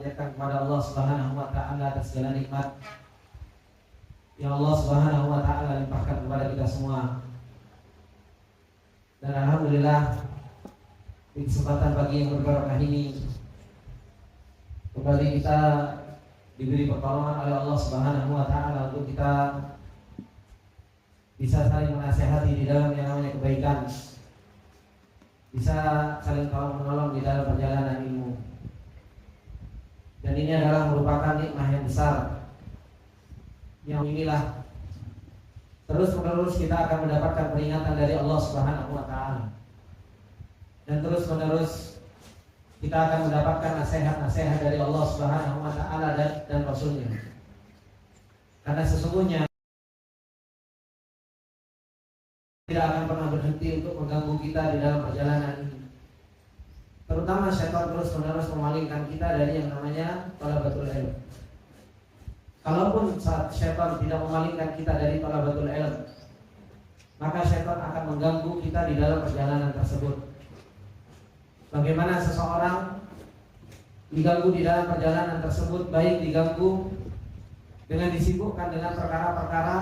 Panjatkan kepada Allah Subhanahu wa taala atas segala nikmat yang Allah Subhanahu wa taala limpahkan kepada kita semua. Dan alhamdulillah di kesempatan pagi yang berbarokah ini kembali kita diberi pertolongan oleh Allah Subhanahu wa taala untuk kita bisa saling menasihati di dalam yang namanya kebaikan, bisa saling tolong menolong di dalam perjalanan ilmu. Dan ini adalah merupakan nikmat yang besar, yang inilah terus menerus kita akan mendapatkan peringatan dari Allah Subhanahu wa taala. Dan terus menerus kita akan mendapatkan nasihat-nasihat dari Allah Subhanahu wa taala dan Rasulnya. Karena sesungguhnya tidak akan pernah berhenti untuk mengganggu kita di dalam perjalanan ini. Terutama syaitan terus menerus memalingkan kita dari yang namanya thalabatul ilm. Kalaupun saat syaitan tidak memalingkan kita dari thalabatul ilm, maka syaitan akan mengganggu kita di dalam perjalanan tersebut. Bagaimana seseorang diganggu di dalam perjalanan tersebut, baik diganggu dengan disibukkan dengan perkara-perkara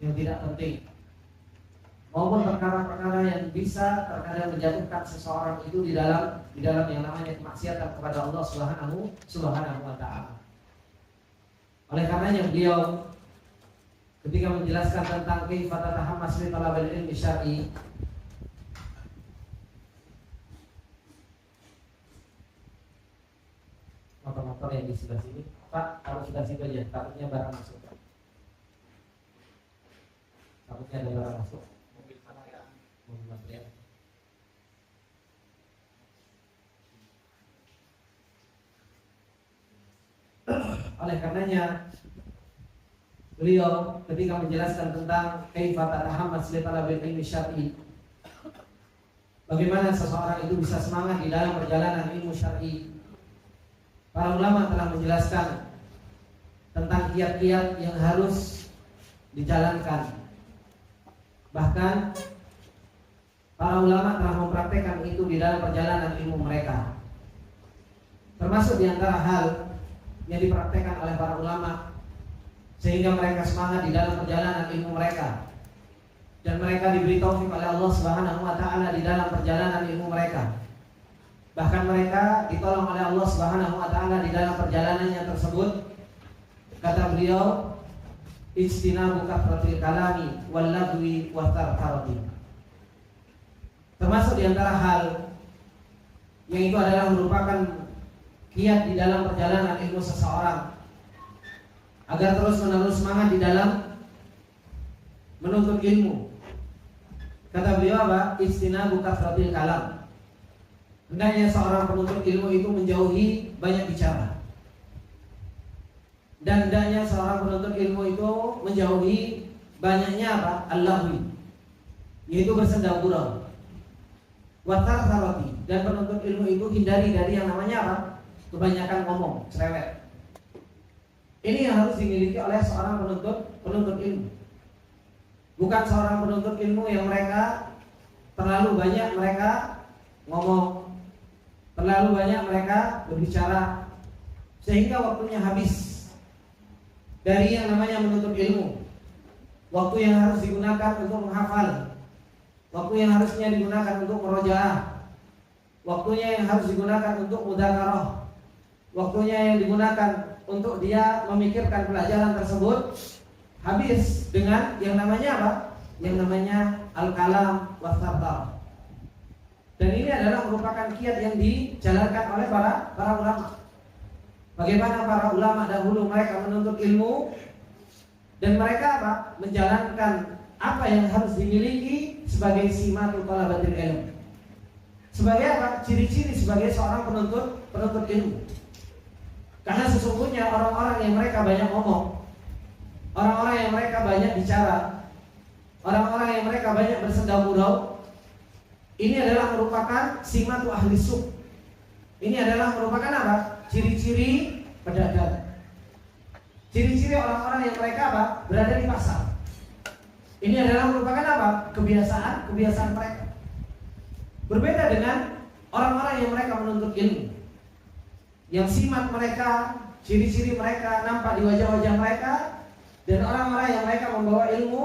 yang tidak penting, maupun perkara-perkara yang bisa terkadang menjatuhkan seseorang itu di dalam yang namanya kemaksiatan kepada Allah Subhanahu wa taala. Oleh karenanya beliau ketika menjelaskan tentang kaifa tatahammas li talabil ilmi syar'i, motor-motor yang di sebelah sini, Pak, kalau sebelah situ aja, takutnya barang masuk. Takutnya ada barang masuk. Mobil material. Oleh karenanya beliau ketika menjelaskan tentang kaifa tatahammas li talabil ilmi syar'i, bagaimana seseorang itu bisa semangat di dalam perjalanan ilmu syar'i, para ulama telah menjelaskan tentang kiat-kiat yang harus dijalankan. Bahkan para ulama telah mempraktekkan itu di dalam perjalanan ilmu mereka. Termasuk di antara hal yang dipraktekkan oleh para ulama sehingga mereka semangat di dalam perjalanan ilmu mereka, dan mereka diberi taufik oleh Allah Subhanahu wa taala di dalam perjalanan ilmu mereka. Bahkan mereka ditolong oleh Allah Subhanahu wa taala di dalam perjalanannya tersebut. Kata beliau, ijtinabu kathratil kalami wal lagwi wa tartarati. Termasuk di antara hal yang itu adalah merupakan kiat di dalam perjalanan ilmu seseorang agar terus menerus semangat di dalam menuntut ilmu. Kata beliau apa? Ijtinabu kathratil kalam. Hendaknya seorang penuntut ilmu itu menjauhi banyak bicara. Dan hendaknya seorang penuntut ilmu itu menjauhi banyaknya apa? Al-lahwi, yaitu bersenda gurau. Watar taroti, dan penuntut ilmu itu hindari dari yang namanya apa? Kebanyakan ngomong, cerewet. Ini yang harus dimiliki oleh seorang penuntut ilmu. Bukan seorang penuntut ilmu yang mereka terlalu banyak mereka ngomong, terlalu banyak mereka berbicara, sehingga waktunya habis dari yang namanya menuntut ilmu. Waktu yang harus digunakan untuk menghafal, waktu yang harusnya digunakan untuk murojaah, waktunya yang harus digunakan untuk mudzakarah, waktunya yang digunakan untuk dia memikirkan pelajaran tersebut, habis dengan yang namanya apa? Yang namanya al-kalam was-sartar. Dan ini adalah merupakan kiat yang dijalankan oleh para ulama. Bagaimana para ulama dahulu mereka menuntut ilmu, dan mereka apa? Menjalankan apa yang harus dimiliki sebagai simatul talabatil ilm. Sebagai apa? Ciri-ciri sebagai seorang penuntut ilmu. Karena sesungguhnya orang-orang yang mereka banyak ngomong, orang-orang yang mereka banyak bicara, orang-orang yang mereka banyak bersenda gurau, ini adalah merupakan simatu ahli suq. Ini adalah merupakan apa? Ciri-ciri pedagang. Ciri-ciri orang-orang yang mereka apa? Berada di pasar. Ini adalah merupakan apa? Kebiasaan mereka. Berbeda dengan orang-orang yang mereka menuntut ilmu, yang simat mereka, ciri-ciri mereka nampak di wajah-wajah mereka, dan orang-orang yang mereka membawa ilmu,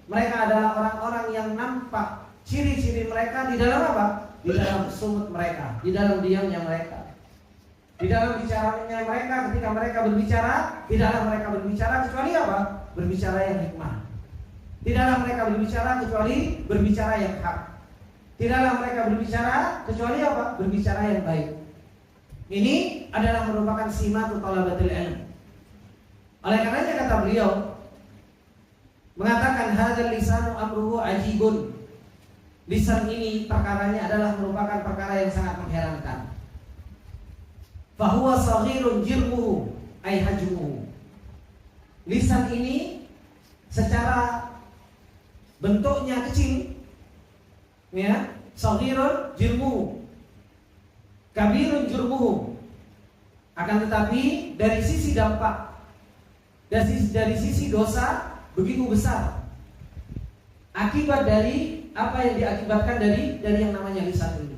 mereka adalah orang-orang yang nampak ciri-ciri mereka di dalam apa? Di dalam sumut mereka, di dalam diamnya mereka, di dalam bicaranya mereka. Ketika mereka berbicara, tidaklah mereka berbicara kecuali apa? Berbicara yang hikmah. Tidaklah mereka berbicara kecuali berbicara yang hak. Tidaklah mereka berbicara kecuali apa? Berbicara yang baik. Ini adalah merupakan simatu talabatul ilm. Oleh karenanya kata beliau mengatakan hadzal lisanu amruhu ajibun. Lisan ini perkaranya adalah merupakan perkara yang sangat mengherankan. Fahuwa saghirun jirmuhu ay hajmuhu. Lisan ini secara bentuknya kecil, ya, saghirun jirmuhu, kabirun jurmuhu. Akan tetapi dari sisi dampak, dari sisi dosa begitu besar akibat dari apa yang diakibatkan dari yang namanya lisan ini.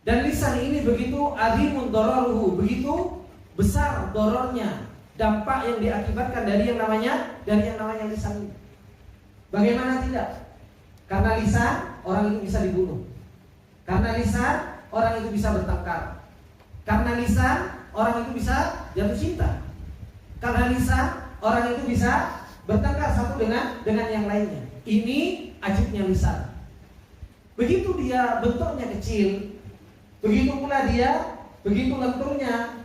Dan lisan ini begitu azimun dararuhu, begitu besar dorornya, dampak yang diakibatkan dari yang namanya lisan ini. Bagaimana tidak? Karena lisan orang itu bisa dibunuh. Karena lisan orang itu bisa bertengkar. Karena lisan orang itu bisa jatuh cinta. Karena lisan orang itu bisa bertengkar satu dengan yang lainnya. Ini ajibnya lisan. Begitu dia bentuknya kecil, begitu pula dia begitu lenturnya,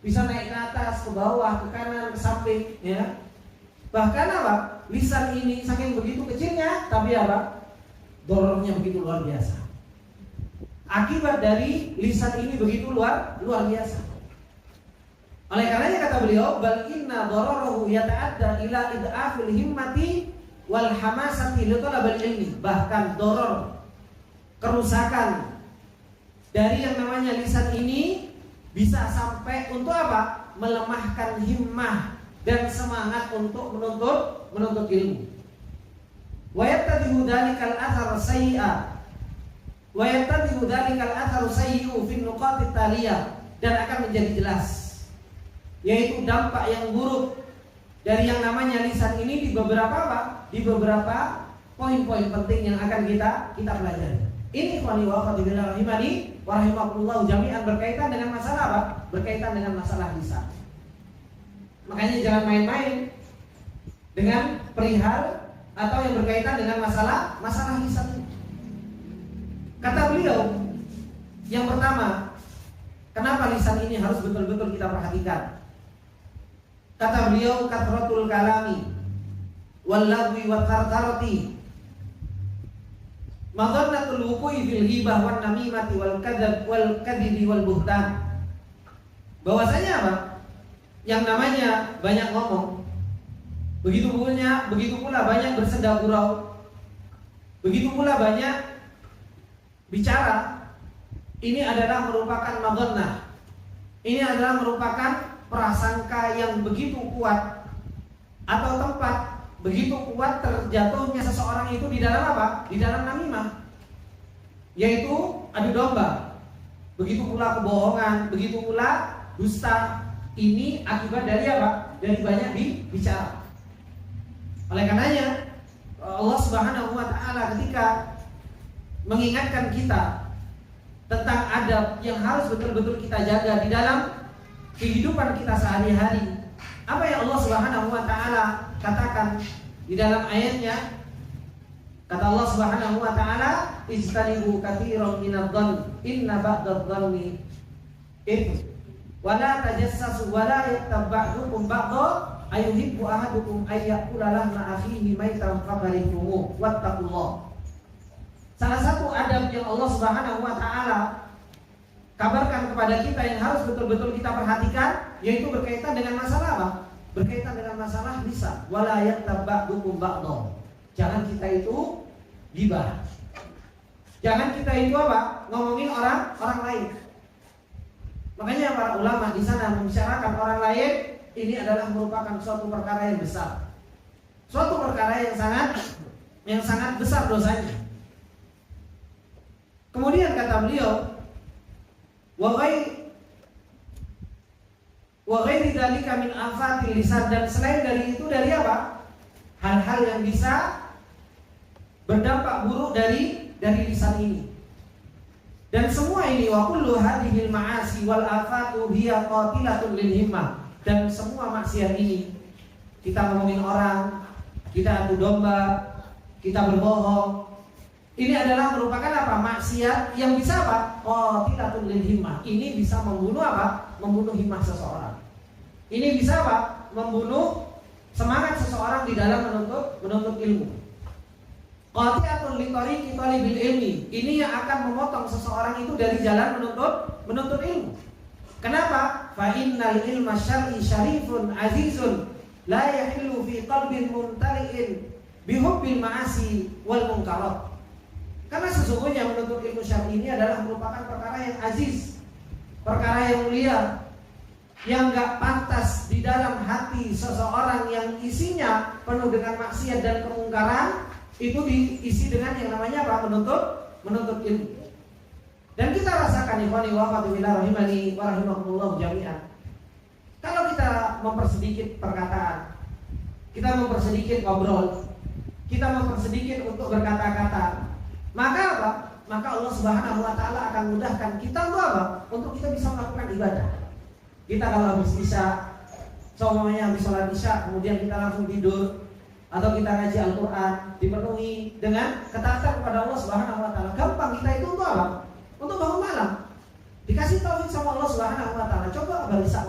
bisa naik ke atas, ke bawah, ke kanan, ke samping, ya. Bahkan apa? Lisan ini saking begitu kecilnya, tapi apa? Dorornya begitu luar biasa. Akibat dari lisan ini begitu luar biasa. Oleh karenanya kata beliau, bal inna dararahu yata'adda ila id'afil himmati wal hamasati li talabil ilmi. Bahkan doror, kerusakan dari yang namanya lisan ini bisa sampai untuk apa? Melemahkan himmah dan semangat untuk menuntut ilmu. Wa yattadihu dzalikal athar sayyi'a wa yattadihu dzalikal athar sayyi'u fi nuqatit taliyah, dan akan menjadi jelas yaitu dampak yang buruk dari yang namanya lisan ini di beberapa apa? Di beberapa poin-poin penting yang akan kita pelajari. Ini ikhwani wa akhwati fillah rahimani wa rahimakumullah jami'an, berkaitan dengan masalah apa? Berkaitan dengan masalah lisan. Makanya jangan main-main dengan perihal atau yang berkaitan dengan masalah lisan ini. Kata beliau, yang pertama, kenapa lisan ini harus betul-betul kita perhatikan? Kata beliau, kathratul kalami wal lagwi wat tartarati madhannatul wuqu'i fil ghibah wan namimati wal kadhibi wal buhtan. Bahwasanya apa? Yang namanya banyak ngomong, begitu pula banyak bersenda gurau, begitu pula banyak bicara, ini adalah merupakan madhannah. Ini adalah merupakan prasangka yang begitu kuat atau tempat begitu kuat terjatuhnya seseorang itu di dalam apa? Di dalam namimah, yaitu adu domba. Begitu pula kebohongan, begitu pula dusta. Ini akibat dari apa? Dari banyak bicara. Oleh karenanya Allah Subhanahu wa taala ketika mengingatkan kita tentang adab yang harus betul-betul kita jaga di dalam kehidupan kita sehari-hari. Apa yang Allah Subhanahu wa taala katakan di dalam ayatnya? Kata Allah Subhanahu wa taala, "Ijtanibu katsiran minadh-dhann, inna ba'dadh-dhanni itsm, wa la tajassasu wa la yattab ba'dukum ba'dha ayuhibbu ahadukum ay ya'kula lahma akhihi maitan fakarihtumu wattaqullah." Salah satu adab yang Allah Subhanahu wa taala kabarkan kepada kita yang harus betul-betul kita perhatikan, yaitu berkaitan dengan masalah apa? Berkaitan dengan masalah lisan. Wala yattab ba'dukum ba'dha. Jangan kita itu gibah. Jangan kita itu apa? Ngomongin orang lain. Makanya para ulama di sana membicarakan orang lain, ini adalah merupakan suatu perkara yang besar. Suatu perkara yang sangat besar dosanya. Kemudian kata beliau, wa ghairi dzalika min afatil lisan, dan selain dari itu dari apa? Hal-hal yang bisa berdampak buruk dari lisan ini. Dan semua ini wa kullu hadhil ma'asi wal afatu hiya qatilatun lil himmah. Dan semua maksiat ini, kita ngomongin orang, kita adu domba, kita berbohong, ini adalah merupakan apa? Maksiat yang bisa apa? Qatilatun lil himmah. Ini bisa membunuh apa? Membunuh himmah seseorang. Ini bisa apa? Membunuh semangat seseorang di dalam menuntut ilmu. Qati'atun li tariqi talibil ilmi. Ini yang akan memotong seseorang itu dari jalan menuntut ilmu. Kenapa? Fa innal ilma syar'i syarifun azizun la yahillu fi qalbin mumtali'in bihubbil ma'asi wal munkarat. Karena sesungguhnya menuntut ilmu syar'i ini adalah merupakan perkara yang aziz, perkara yang mulia, yang gak pantas di dalam hati seseorang yang isinya penuh dengan maksiat dan kemungkaran, itu diisi dengan yang namanya apa? Menuntut ilmu. Dan kita rasakan ikhwani wa akhwati fillah rahimani wa rahimakumullah jami'an. Kalau kita mempersedikit perkataan, kita mempersedikit ngobrol, kita mempersedikit untuk berkata-kata, maka apa? Maka Allah Subhanahu wa taala akan mudahkan kita untuk apa? Untuk kita bisa melakukan ibadah. Kita kalau habis isya, semuanya habis sholat isya, kemudian kita langsung tidur, atau kita ngaji Al-Quran, dipenuhi dengan ketaatan kepada Allah Subhanahu wa taala. Gampang kita itu untuk apa? Untuk bangun malam. Dikasih taufik sama Allah Subhanahu wa taala. Coba bisa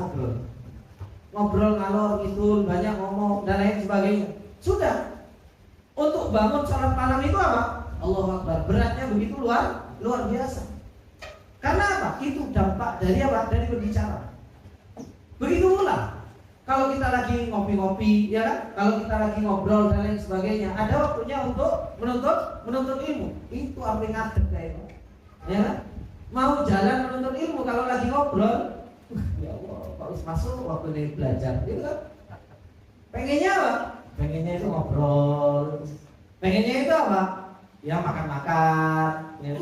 ngobrol ngalor ngidul, banyak ngomong dan lain sebagainya. Sudah. Untuk bangun sholat malam itu apa? Allahu Akbar. Beratnya begitu luar biasa. Karena apa? Itu dampak dari apa? Dari berbicara. Begitu pula kalau kita lagi ngopi-ngopi, ya kan? Kalau kita lagi ngobrol dan lain sebagainya, ada waktunya untuk menuntut ilmu. Itu arti ngadeg kayaknya. Ya kan? Mau jalan menuntut ilmu kalau lagi ngobrol, ya Allah, harus masuk waktu ini belajar, gitu kan? Pengennya apa? Pengennya itu ngobrol. Pengennya itu apa? Ya makan-makan, ya.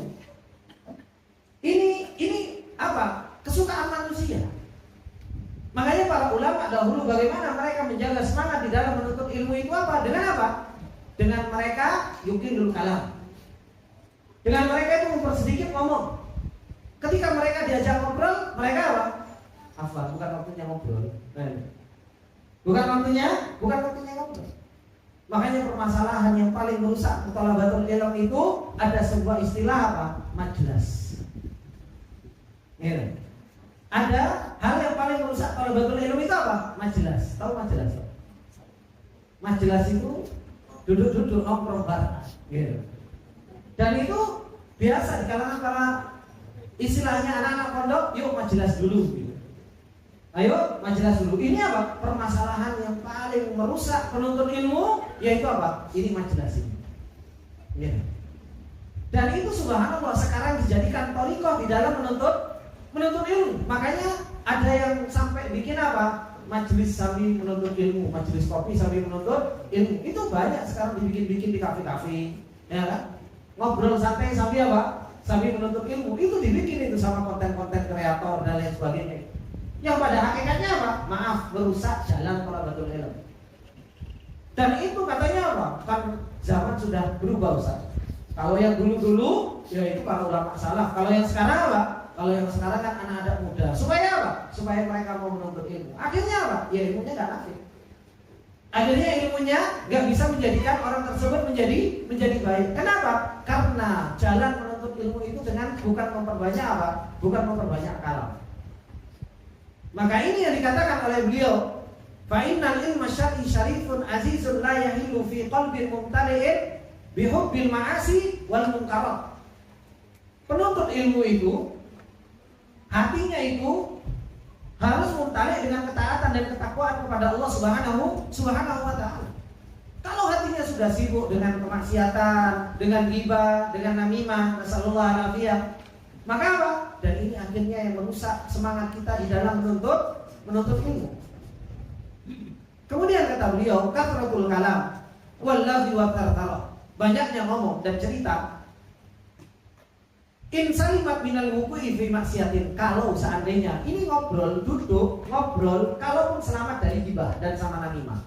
Ini apa? Kesukaan manusia. Makanya para ulama dahulu bagaimana mereka menjaga semangat di dalam menuntut ilmu itu apa? Dengan apa? Dengan mereka yuqinul kalam. Dengan mereka itu mempersedikit ngomong. Ketika mereka diajak ngobrol, mereka apa? Afwan, bukan waktunya ngobrol. Bukan waktunya ngobrol. Makanya permasalahan yang paling merusak thalabatul ilm itu ada sebuah istilah apa? Majlas. Ya. Ada hal yang paling merusak thalabatul ilm itu apa? Majlas. Tahu majlas? Majlas itu duduk-duduk nongkrong bareng. Gitu. Dan itu biasa di kalangan para istilahnya anak-anak pondok, yuk majlas dulu. Gitu. Ayo majlas dulu. Ini apa? Permasalahan yang paling merusak penuntut ilmu, yaitu apa? Ini majlas ini. Gitu. Dan itu subhanallah sekarang dijadikan thariqah di dalam menuntut ilmu. Makanya ada yang sampai bikin apa? Majelis sambil menuntut ilmu, majelis kopi sambil menuntut ilmu. Itu banyak sekarang dibikin di kafe-kafe, ya kan? Ngobrol santai sambil apa? Sambil menuntut ilmu. Itu dibikin itu sama konten-konten kreator dan lain sebagainya. Yang pada hakikatnya apa? Maaf, merusak jalan thalabatul ilm. Dan itu katanya apa? Kan zaman sudah berubah, Ustaz. Kalau yang dulu-dulu ya itu para ulama salaf. Kalau yang sekarang apa? Kalau yang sekarang kan anak-anak muda. Supaya apa? Supaya mereka mau menuntut ilmu. Akhirnya apa? Ya ilmunya gak nafi. Akhirnya ilmunya gak bisa menjadikan orang tersebut menjadi baik. Kenapa? Karena jalan menuntut ilmu itu dengan bukan memperbanyak apa? Bukan memperbanyak kalam. Maka ini yang dikatakan oleh beliau, fa innal ilma syar'i syarifun azizun la yahillu fi qalbin mumtali'in bihubbil ma'asi wal munkarat. Penuntut ilmu itu hatinya itu harus mumtali' dengan ketaatan dan ketakwaan kepada Allah Subhanahu wa taala. Kalau hatinya sudah sibuk dengan kemaksiatan, dengan ghibah, dengan namimah, nasallallahu alaihi, maka apa? Dan ini akhirnya yang merusak semangat kita di dalam menuntut ilmu. Kemudian kata beliau, kathratul kalam wallahi wa tartara. Banyaknya ngomong dan cerita In salimat minal wuqu'i fi maksiatin, kalau seandainya ini ngobrol, duduk, ngobrol, kalaupun selamat dari gibah dan sama namimah.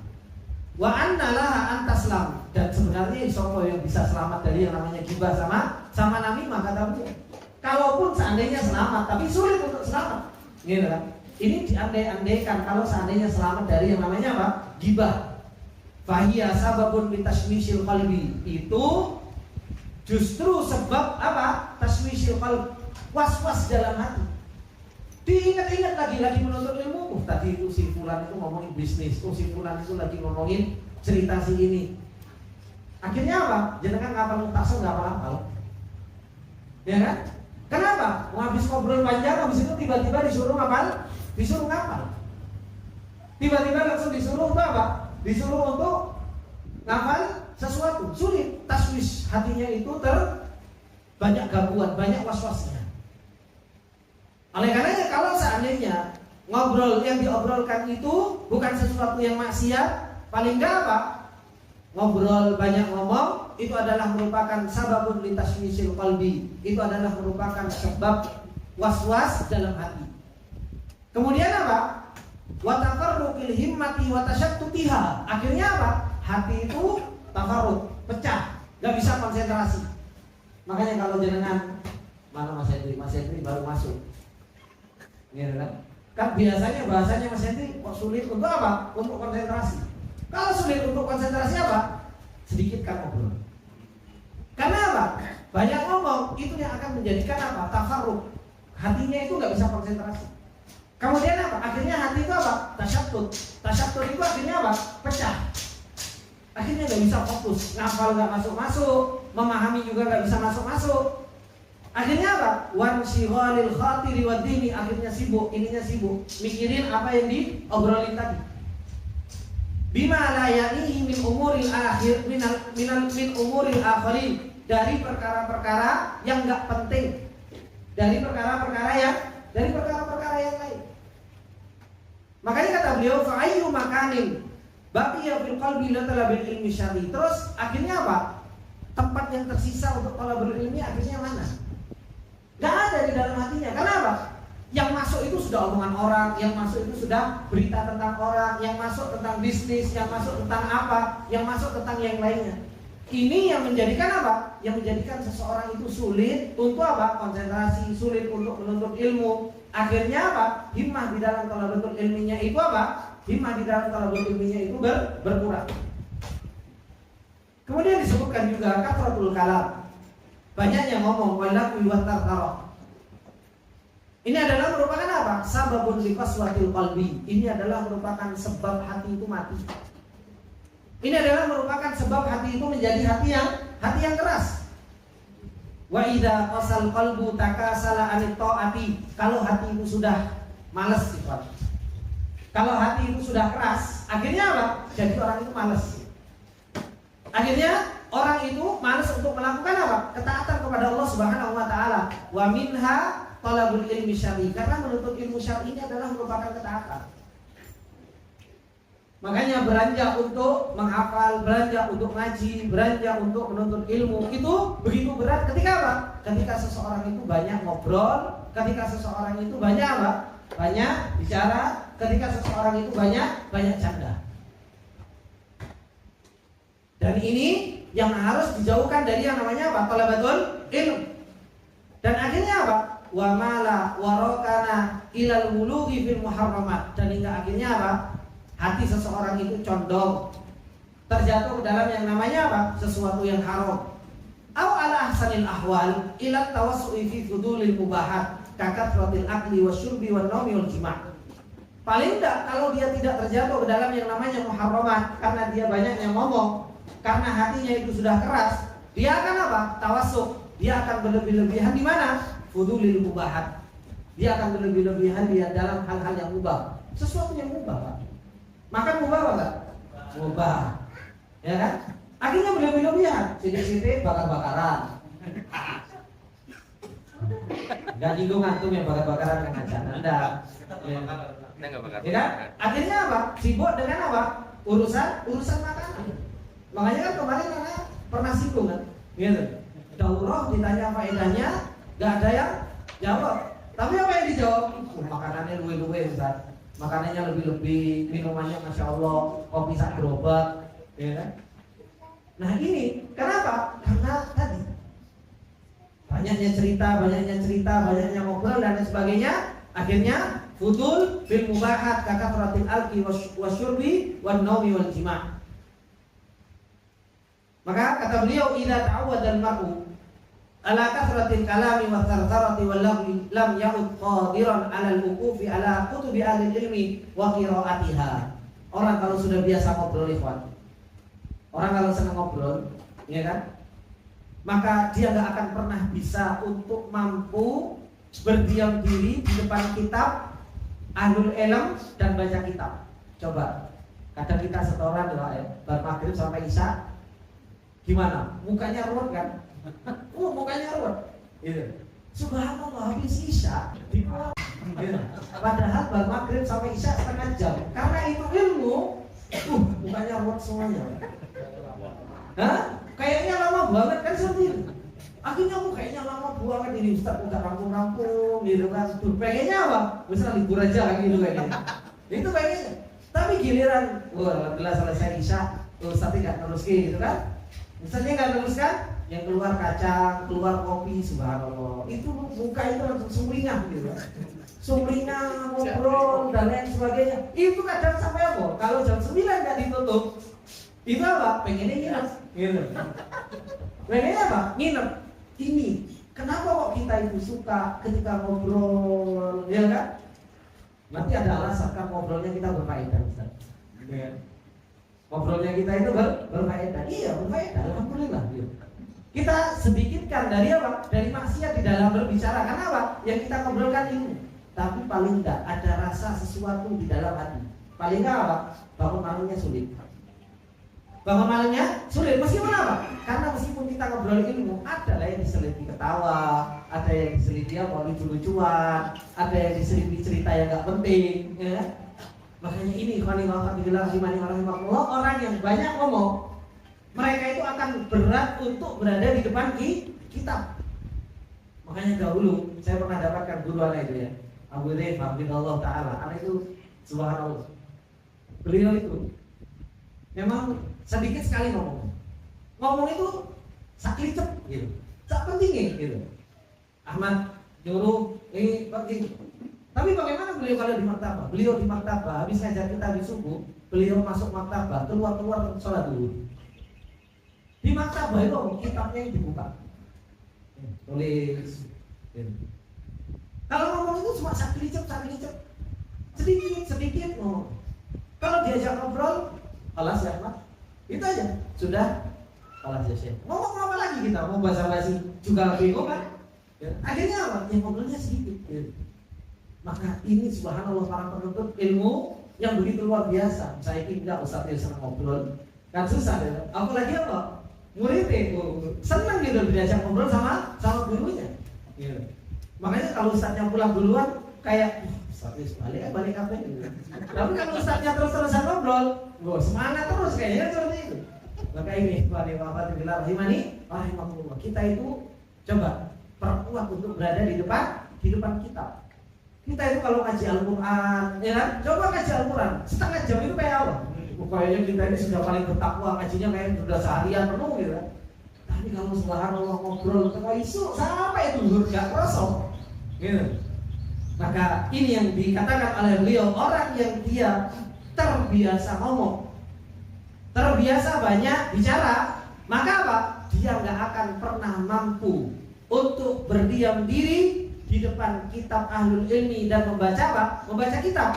Wa anna laha antaslam, dan sebenarnya sopo yang bisa selamat dari yang namanya gibah sama namimah, kata beliau. Kalaupun seandainya selamat, tapi sulit untuk selamat. Gitu kan? Ini diandai-andaikan kalau seandainya selamat dari yang namanya apa? Gibah. Fahiya sababun bitashmishil qalbi, itu justru sebab apa? Taswisil qalb, was-was dalam hati. Diingat-ingat lagi menuntut ilmu. Tadi itu si fulan itu ngomongin bisnis, si fulan itu lagi ngomongin cerita si ini. Akhirnya apa? Jenengan ngapal mutaso nggak hafal. Ya kan? Kenapa? Mau habis ngobrol panjang, habis itu tiba-tiba disuruh ngapal, disuruh ngapal. Tiba-tiba langsung disuruh untuk apa? Disuruh untuk ngapal sesuatu, sulit. Taswis hatinya itu banyak gangguan, banyak was-wasnya. Oleh karenanya kalau seandainya ngobrol yang diobrolkan itu bukan sesuatu yang maksiat, paling enggak apa? Ngobrol banyak ngomong itu adalah merupakan sababun litaswisil qalbi. Itu adalah merupakan sebab was-was dalam hati. Kemudian apa? Wa taqarruqil himmati wa tashattutiha. Akhirnya apa? Hati itu tafarruq, pecah, nggak bisa konsentrasi. Makanya kalau jenengan mana Mas Hendri baru masuk, gitu kan? Kan biasanya bahasanya Mas Hendri kok sulit untuk apa? Untuk konsentrasi. Kalau sulit untuk konsentrasi apa? Sedikitkan ngobrol. Karena apa? Banyak ngomong itu yang akan menjadikan apa? Tafarruq. Hatinya itu nggak bisa konsentrasi. Kemudian apa? Akhirnya hati itu apa? Tasyattut. Tasyattut itu akhirnya apa? Pecah. Akhirnya nggak bisa fokus, ngafal nggak masuk-masuk, memahami juga nggak bisa masuk-masuk. Akhirnya apa? Wan syighalil khatiri wad dini, akhirnya sibuk, ininya sibuk, mikirin apa yang diobrolin tadi. Bima la ya'nihi min umuril akhir min umuril akhirin, dari perkara-perkara yang nggak penting, dari perkara-perkara yang lain. Makanya kata beliau, fa'ayyu makanin baqiya fil qalbi la talabil ilmi syar'i. Terus akhirnya apa? Tempat yang tersisa untuk talabul ilmi akhirnya mana? Gak ada di dalam hatinya. Kenapa? Yang masuk itu sudah omongan orang, yang masuk itu sudah berita tentang orang, yang masuk tentang bisnis, yang masuk tentang apa, yang masuk tentang yang lainnya. Ini yang menjadikan apa? Yang menjadikan seseorang itu sulit untuk apa? Konsentrasi, sulit untuk menuntut ilmu. Akhirnya apa? Himmah di dalam talabul ilminya itu apa? Himmah di dalam talabul ilminya itu berkurang. Kemudian disebutkan juga kathratul kalam, banyaknya ngomong, walaku wa tartarah. Ini adalah merupakan apa? Sababun liqaswatil qalbi. Ini adalah merupakan sebab hati itu mati. Ini adalah merupakan sebab hati itu menjadi hati yang keras. Wa idza qasal qalbu takasala anit taati. Kalau hati itu sudah malas sifat. Kalau hati itu sudah keras, akhirnya apa? Jadi orang itu malas. Akhirnya orang itu malas untuk melakukan apa? Ketaatan kepada Allah Subhanahu wa taala. Wa minha talabul ilmi syar'i. Karena menuntut ilmu syar'i ini adalah merupakan ketaatan. Makanya beranjak untuk menghafal, beranjak untuk ngaji, beranjak untuk menuntut ilmu itu begitu berat ketika apa? Ketika seseorang itu banyak ngobrol, ketika seseorang itu banyak apa? Banyak bicara, ketika seseorang itu banyak canda. Dan ini yang harus dijauhkan dari yang namanya apa? Talabatul ilm. Dan akhirnya apa? Wa mala warokana ilal wulughi fil muharramat. Dan hingga akhirnya apa? Hati seseorang itu condong terjatuh ke dalam yang namanya apa? Sesuatu yang haram. Aw ala ahsanil ahwal ila tawassu'i fi fudulil mubahat kakathratil akli wasyurbi wan naumi wal jima'. Paling tidak kalau dia tidak terjatuh ke dalam yang namanya muharramat karena dia banyaknya ngomong, karena hatinya itu sudah keras, dia akan apa? Tawassuk. Dia akan berlebih-lebihan di mana? Fudulil mubahat. Dia akan berlebih-lebihan dia dalam hal-hal yang mubah. Sesuatu yang mubah, Pak. Makan mubah apa enggak? Mubah. Ya kan? Akhirnya berlebih-lebihan. Sidik-sidik bakar-bakaran. Enggak nyinggung antum yang bakar-bakaran dengan Anda. Ya kan? Akhirnya apa? Sibuk dengan apa? Urusan makanan. Makanya kan kemarin Nana pernah singgung kan? Gitu. Daurah ditanya faedahnya, nggak ada yang jawab. Tapi apa yang dijawab? Makanannya luwe-luwe Ustaz, makanannya lebih-lebih, minumannya Masya Allah, kopi sak gerobak, ya kan? Nah ini kenapa? Karena tadi banyaknya cerita, banyaknya ngobrol dan lain sebagainya. Akhirnya futul bil mubahat kakathratil alqi wasyurbi wan naumi wal jima'. Maka kata beliau, idza ta'awwada al-mar'u ala kathratil kalami wa thartharati wal lagwi lam ya'ud qadiran 'ala al-wuqufi 'ala kutubi ahli ilmi wa qira'atiha. Orang kalau sudah biasa ngobrol, ikhwan, orang kalau senang ngobrol, ya kan, maka dia nggak akan pernah bisa untuk mampu berdiam diri di depan kitab ahlul ilm dan baca kitab. Coba, kadang kita setoran ya, bar maghrib sampai isya, gimana? Mukanya ruwet kan? Mukanya ruwet. Gitu. Subhanallah, habis isya di gitu. Padahal bar maghrib sampai isya setengah jam. Karena itu ilmu, mukanya ruwet semuanya. Hah? Kayaknya lama banget kan seperti itu. Akhirnya aku kayaknya lama banget ini Ustaz, udah rampung-rampung gitu kan. Tuh, pengennya apa? Bisa libur aja kan gitu kayaknya. Itu pengennya. Tapi giliran, alhamdulillah selesai isya, Ustaz tidak teruskan gitu kan. Misalnya nggak teruskan, yang keluar kacang, keluar kopi, subhanallah. Itu muka itu langsung sumringah gitu. Sumringah, ngobrol dan lain sebagainya. Itu kadang sampai apa? Kalau jam 9 nggak ditutup, itu apa? Pengennya nginep gitu. Pengennya apa? Nginep. Ini kenapa kok kita itu suka ketika ngobrol, ya kan? Nanti ada alasan kan ngobrolnya kita berfaedah, Ustaz. Ya. Ngobrolnya kita itu berfaedah. Iya, berfaedah, alhamdulillah. Kita sedikitkan dari apa? Dari maksiat di dalam berbicara. Karena apa? Yang kita ngobrolkan ilmu. Tapi paling enggak ada rasa sesuatu di dalam hati. Paling enggak apa? Bangun malamnya sulit. Bangun malamnya sulit. Meskipun apa? Karena meskipun kita ngobrol ilmu, ada lah yang diselipin ketawa, ada yang diselipin apa lucu-lucuan, ada yang diselipin cerita yang nggak penting, ya. Makanya ini orang yang banyak ngomong, mereka itu akan berat untuk berada di depan kitab. Makanya dahulu saya pernah dapatkan guru anak itu ya, Abu Hurairah radhiyallahu taala, anak itu subhanallah. Beliau itu memang sedikit sekali ngomong. Ngomong itu sakit gitu, tak penting gitu. Ahmad nyuruh ini penting. Tapi bagaimana beliau kalau di maktabah? Beliau di maktabah habis ngajar kita di subuh, beliau masuk maktabah, keluar sholat dulu. Di maktabah itu kitabnya yang dibuka, tulis. Kalau ngomong itu cuma sakit sedikit ngomong. Kalau diajak ngobrol, alas ya Ahmad, itu aja sudah. Ngomong apa lagi kita? Mau basa-basi juga bingung kan? Ya. Akhirnya apa? Yang ngobrolnya sedikit. Ya. Maka ini subhanallah para penuntut ilmu yang begitu luar biasa. Saya kira Ustaz yang senang ngobrol kan susah ya. Apalagi apa? Murid itu senang gitu diajak ngobrol sama gurunya. Ya. Makanya kalau Ustaznya pulang duluan kayak Ustaz balik apa ini? Tapi kalau Ustaznya terus-terusan ngobrol, semangat terus kayaknya seperti itu. Maka ini rahimahullah, kita itu coba perkuat untuk berada di depan kitab. Kita itu kalau ngaji Al-Quran, ya kan? Coba ngaji Al-Quran setengah jam itu kayak apa? Kayaknya kita ini sudah paling bertakwa, ngajinya kayak sudah seharian penuh gitu kan. Tapi kalau subhanallah ngobrol tengah isu sampai itu nggak kosong gitu. Maka ini yang dikatakan oleh beliau, orang yang dia terbiasa ngomong, terbiasa banyak bicara, maka apa? Dia nggak akan pernah mampu untuk berdiam diri di depan kitab ahlul ilmi dan membaca apa? Membaca kitab.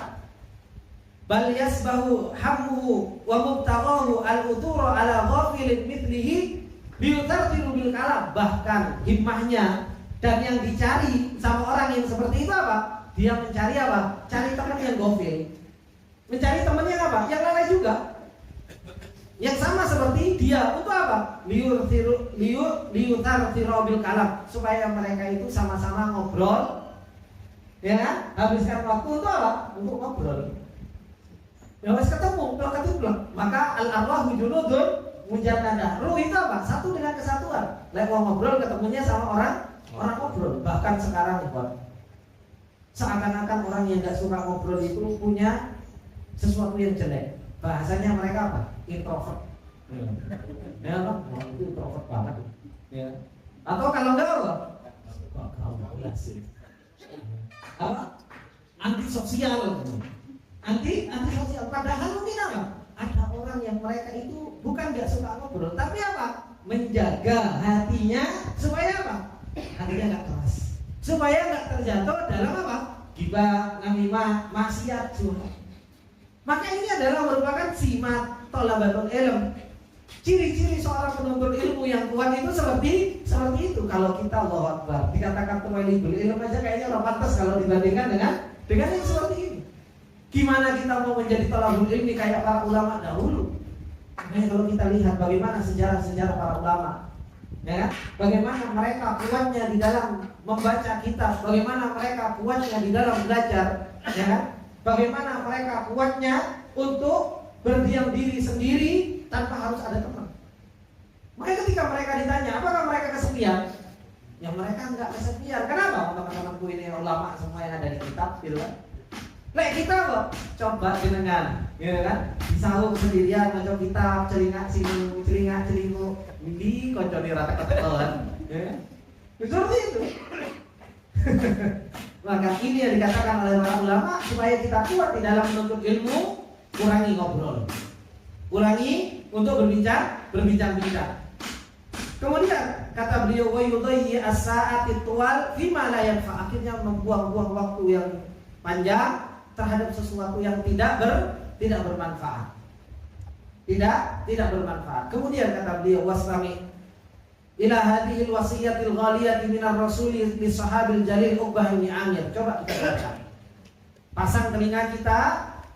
Bal yasbahu hammuhu wa mubtaghahu al-uthura ala ghafilin mithlihi liyutartilu bil kalam. Bahkan himmahnya dan yang dicari sama orang yang seperti itu apa? Dia mencari apa? Cari teman yang ghafil. Mencari teman yang apa? Yang lalai juga. Yang sama seperti dia, untuk apa? Liyutartilu bil kalam, supaya mereka itu sama-sama ngobrol. Ya kan? Habiskan waktu untuk apa? Untuk ngobrol. Ya wes ketemu, kalau ketemu maka al-arwahu junudun mujannadah. Ruh itu apa? Satu dengan kesatuan. Lewat ngobrol ketemunya sama orang Orang ngobrol. Bahkan sekarang seakan-akan orang yang nggak suka ngobrol itu punya sesuatu yang jelek. Bahasanya mereka apa? Introvert. Ya kan? Itu introvert banget. Ya. Atau kalau enggak apa? Apa? Anti sosial. Anti sosial. Padahal mungkin apa? Ada orang yang mereka itu bukan nggak suka ngobrol, tapi apa? Menjaga hatinya supaya apa? Hatinya nggak keras, supaya nggak terjatuh dalam apa? Ghibah, namimah, maksiat, curhat. Maka ini adalah merupakan simat thalabatul ilm. Ciri-ciri seorang penuntut ilmu yang kuat itu seperti itu. Kalau kita Allahu Akbar dikatakan thalibul ilm aja kayaknya orang pantas kalau dibandingkan dengan yang seperti ini. Gimana kita mau menjadi thalibul ilmi kayak para ulama dahulu? Nah, kalau kita lihat bagaimana sejarah-sejarah para ulama, ya kan? Bagaimana mereka kuatnya di dalam membaca kitab, bagaimana mereka kuatnya di dalam belajar, ya kan? Bagaimana mereka kuatnya untuk berdiam diri sendiri tanpa harus ada teman. Maka ketika mereka ditanya, apakah mereka kesepian? Ya mereka enggak kesepian. Kenapa? Teman-temanku ini ulama semua yang ada di kitab, gitu kan? Lek kita kok coba jenengan, gitu kan? Disahuk sendirian maca kitab, celinga celingu, ini koncone rata ketelan, ya. Seperti itu. Maka ini yang dikatakan oleh para ulama supaya kita kuat di dalam menuntut ilmu, kurangi ngobrol. Kurangi untuk berbincang-bincang. Kemudian kata beliau wa yudayyi as-sa'ati tuwal fima la yanfa, akhirnya membuang-buang waktu yang panjang terhadap sesuatu yang tidak bermanfaat. Tidak bermanfaat. Kemudian kata beliau wasrami ila hadhihi al-wasiyatil ghaliyati minar rasuli li sahabil jalil Uqbah bin Amir. Coba kita baca. Pasang telinga kita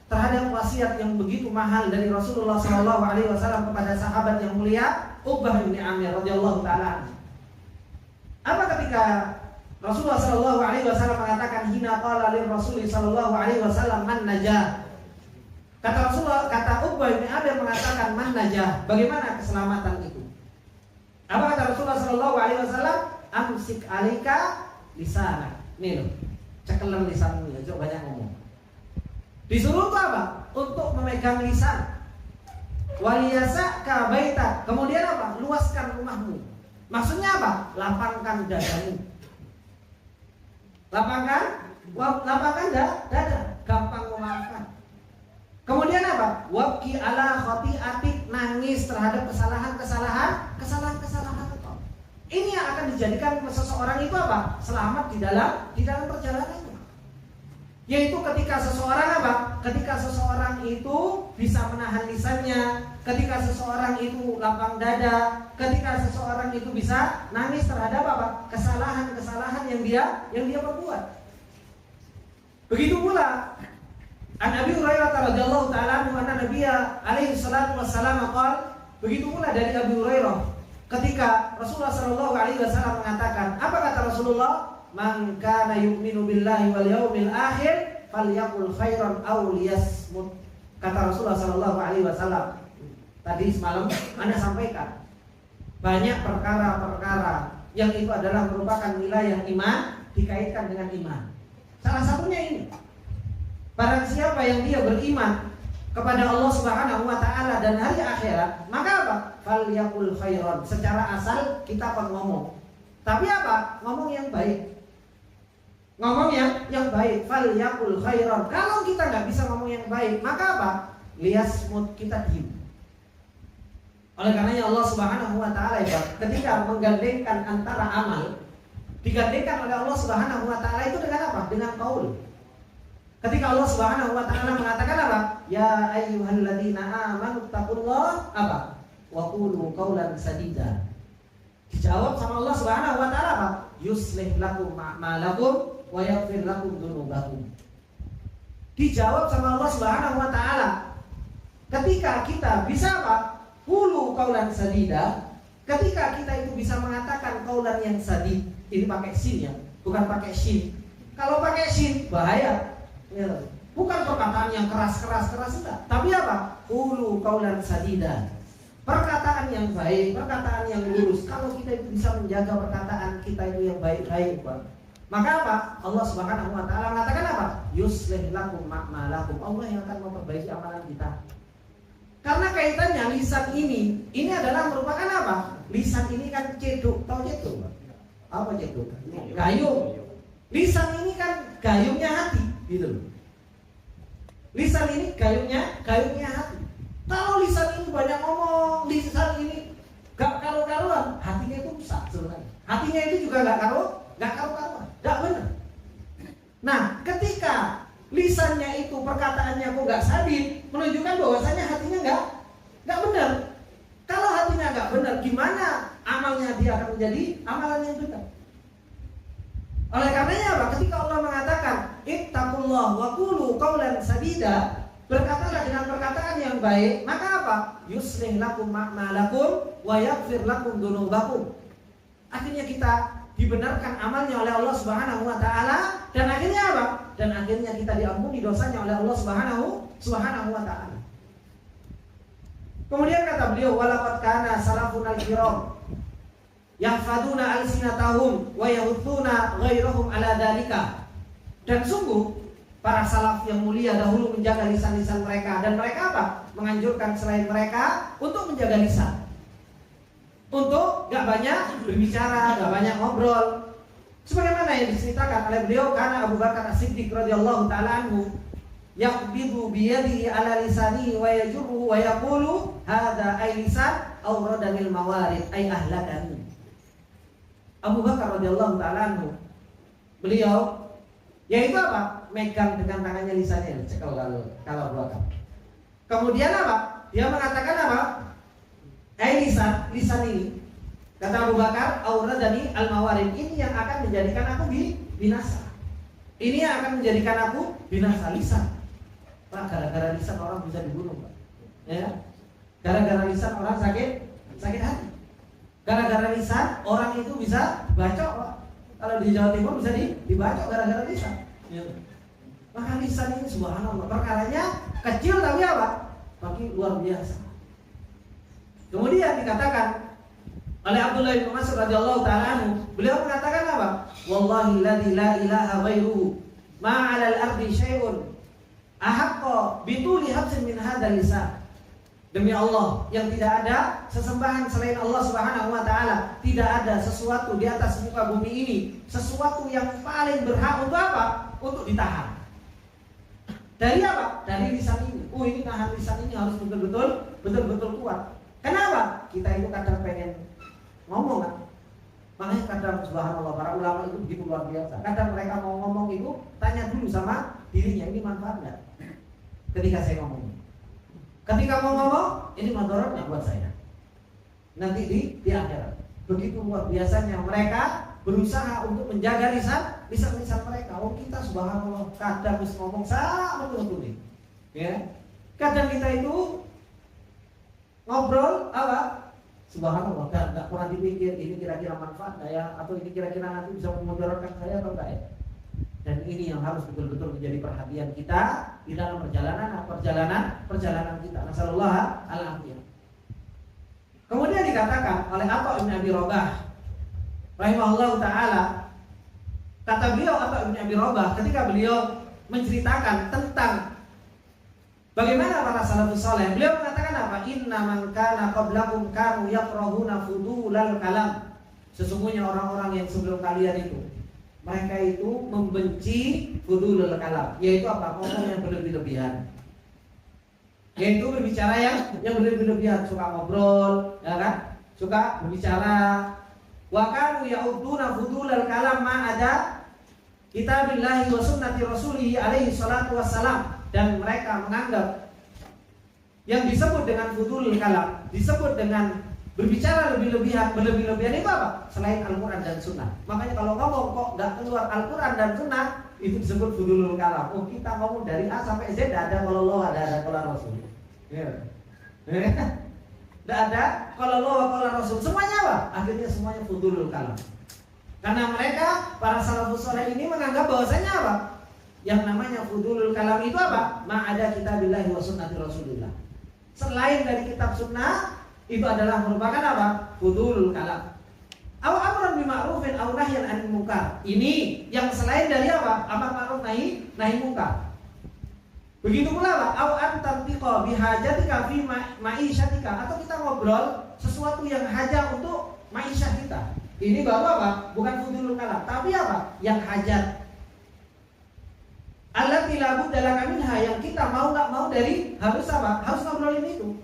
terhadap wasiat yang begitu mahal dari Rasulullah SAW kepada sahabat yang mulia Uqbah bin Amir radhiyallahu taala. Apa ketika Rasulullah SAW mengatakan hina qala lir Rasul SAW man najah. Kata Rasulullah, kata Uqbah bin Amir mengatakan man najah. Bagaimana keselamatan itu? Apa kata Rasulullah SAW? Amsik alika lisanak. Nih loh, cekelan lisanmu ya, coba banyak ngomong. Disuruh itu apa? Untuk memegang lisan. Waliyasa ka baita. Kemudian apa? Luaskan rumahmu. Maksudnya apa? Lapangkan dadamu. Lapangkan dada. Gampang memaafkan. Kemudian apa? Wabki ala khati'atik, nangis terhadap kesalahan kau. Ini yang akan dijadikan seseorang itu apa? Selamat di dalam perjalanannya. Yaitu ketika seseorang apa? Ketika seseorang itu bisa menahan lisannya, ketika seseorang itu lapang dada, ketika seseorang itu bisa nangis terhadap apa? Kesalahan yang dia perbuat. Begitu pula An Abi Hurairah radhiyallahu ta'ala anhu anna Nabiyya alaihi salatu wassalam qala, begitu pula dari Abu Hurairah ketika Rasulullah sallallahu alaihi wasallam mengatakan, apa kata Rasulullah? Man kana yu'minu billahi wal yawmil akhir falyaqul khairan aw liyasmut. Kata Rasulullah sallallahu alaihi wasallam. Tadi semalam Anda sampaikan banyak perkara-perkara yang itu adalah merupakan wilayah iman dikaitkan dengan iman. Salah satunya ini, barang siapa yang dia beriman kepada Allah Subhanahu wa taala dan hari akhirat, maka apa? Falyaqul khairan. Secara asal kita akan ngomong. Tapi apa? Ngomong yang baik. Ngomong yang baik. Falyaqul khairan. Kalau kita nggak bisa ngomong yang baik, maka apa? Liyasmut, kita diam. Oleh karenanya Allah Subhanahu wa taala ketika menggandengkan antara amal, digandengkan oleh Allah Subhanahu wa taala itu dengan apa? Dengan qaul. Ketika Allah Subhanahu wa taala mengatakan apa? Ya ayyuhalladzina amanu taqullaha apa? Wa qulu qawlan sadida. Dijawab sama Allah Subhanahu wa taala apa? Yuslih lakum a'malakum wa yaghfir lakum dzunubakum. Dijawab sama Allah Subhanahu wa taala. Ketika kita bisa apa? Qulu qawlan sadida. Ketika kita itu bisa mengatakan qaulan yang sadid, ini pakai sin ya, bukan pakai shin. Kalau pakai shin bahaya. Ya, bukan perkataan yang keras enggak, tapi apa? Qulu qaulan sadida. perkataan yang baik, perkataan yang lurus. Kalau kita itu bisa menjaga perkataan kita itu yang baik-baik, maka apa? Allah Subhanahu wa taala mengatakan apa? Yuslih lakum a'malakum. Allah yang akan memperbaiki amalan kita. Karena kaitannya lisan ini adalah merupakan apa? Lisan ini kan ceduk, tahu ceduk? Apa ceduk? Gayung. Lisan ini kan gayungnya hati, gitu loh. Lisan ini gayungnya hati. Kalau lisan ini banyak ngomong, lisan ini gak karu-karuan, hatinya itu rusak sebenarnya. Hatinya itu juga gak karu-karuan, gak benar. Nah, ketika lisannya itu perkataannya kok gak sabit, menunjukkan bahwasanya hatinya gak benar. Kalau hatinya gak benar, gimana amalnya dia akan menjadi amalan yang benar? Oleh karenanya apa? Ketika Allah mengatakan ittaqullah wa qulu qawlan sadida, berkatalah dengan perkataan yang baik, maka apa? Yuslih lakum a'malakum wa yaghfir lakum dzunubakum. Akhirnya kita dibenarkan amalnya oleh Allah Subhanahu wa taala, dan akhirnya apa? Dan akhirnya kita diampuni dosanya oleh Allah Subhanahu wa taala. Kemudian kata beliau, walaqad kana salafun al-kiram yahfaduna alsinatahum wa yahuthuna ghairahum ala dalika. Dan sungguh para salaf yang mulia dahulu menjaga lisan-lisan mereka, dan mereka apa? Menganjurkan selain mereka untuk menjaga lisan, untuk gak banyak berbicara, gak banyak ngobrol. Sebagaimana yang diceritakan oleh beliau, karena Abu Bakar As-Siddiq radhiyallahu taala anhu yaqbidu biyadihi ala lisanihi wa yajruhu wa yaqulu hadza ay lisan awradanil mawarid ay ahlakani. Abu Bakar radhiyallahu taala anhu, beliau yaitu apa? Megang dengan tangannya lisannya, cekal kalau belakang. Kemudian apa? Dia mengatakan apa? Lisan ini, kata Abu Bakar, auradani al-mawarid, ini yang akan menjadikan aku binasa. Ini yang akan menjadikan aku binasa, lisan. Pak, gara-gara lisan orang bisa dibunuh, Pak. Ya. Gara-gara lisan orang sakit hati. Gara-gara lisan orang itu bisa bacok, Pak. Kalau di Jawa Timur bisa dibacok gara-gara lisan. Ya. Maka lisan ini subhanallah, perkaranya kecil tapi apa? Tapi luar biasa. Kemudian dikatakan oleh Abdullah bin Mas'ud radhiyallahu taala anhu, beliau mengatakan apa? Wallahi alladzi la ilaha ghairuhu ma 'alal ardi syai'un ahaqqa bituli habsin min hadzal lisan. Demi Allah yang tidak ada sesembahan selain Allah Subhanahu wa taala, tidak ada sesuatu di atas muka bumi ini sesuatu yang paling berhak untuk apa? Untuk ditahan. Dari apa? Dari lisan ini. Ini nahan lisan ini harus betul-betul kuat. Kenapa? Kita itu kadang pengen ngomong kan. Makanya kadang subhanallah para ulama itu begitu luar biasa. Kadang mereka mau ngomong itu tanya dulu sama dirinya, ini manfaat enggak ketika saya ngomong. Ketika mau ngomong, ini madharatnya buat saya. Nanti di akhirat. Begitu luar biasanya mereka berusaha untuk menjaga lisan mereka. Oh, kita subhanallah kadang bisa ngomong sama betul-betul. Ya. Kadang kita itu ngobrol apa? Subhanallah, enggak pernah dipikir ini kira-kira manfaat enggak ya, atau ini kira-kira nanti bisa memudaratkan saya atau enggak ya. Dan ini yang harus betul-betul menjadi perhatian kita di dalam perjalanan kita. Nasallallahu alaihi. Kemudian dikatakan oleh Atha bin Abi Rabah rahimahullahu taala, kata beliau Atha bin Abi Rabah ketika beliau menceritakan tentang bagaimana para salafus saleh, beliau mengatakan apa? Inna man kana qablakum kanu yakrahuna fudulal kalam. Sesungguhnya orang-orang yang sebelum kalian itu, mereka itu membenci fudulul kalam, yaitu apa? Ngomong yang berlebih-lebihan. Yaitu berbicara yang berlebih-lebihan, suka ngobrol, ya kan? Suka berbicara. Wa kanu ya'uduna fudulal kalam ma ada kitabillahi wa sunnati rasulih alaihi salatu wassalam. Dan mereka menganggap yang disebut dengan fudulul kalam, disebut dengan berbicara berlebih-lebihan itu apa? Selain Al-Quran dan Sunnah. Makanya kalau ngomong kok nggak keluar Al-Quran dan Sunnah, itu disebut fudulul kalam. Oh, kita ngomong dari A sampai Z, ada kalau Allah, ada kalau Rasul. Tidak ada kalau Allah, kalau Rasul. Semuanya apa? Akhirnya semuanya fudulul kalam. Karena mereka para salafus saleh ini menganggap bahwasanya apa? Yang namanya fudulul kalam itu apa? Ma ada kitabillahi wa sunnati Rasulillah. Selain dari kitab sunnah itu adalah merupakan apa? Fudulul kalam. Aw amran bima'rufin aw nahyan 'anil munkar. Ini yang selain dari apa? Amar ma'ruf nahi munkar. Begitu pula apa? Aw antantiqa bihajatika fi ma'isyatika, atau kita ngobrol sesuatu yang hajat untuk ma'isyah kita. Ini baru apa? Bukan fudulul kalam, tapi apa? Yang hajat. Allati la budda laka minha, yang kita mau nggak mau dari harus apa? Harus ngobrolin itu.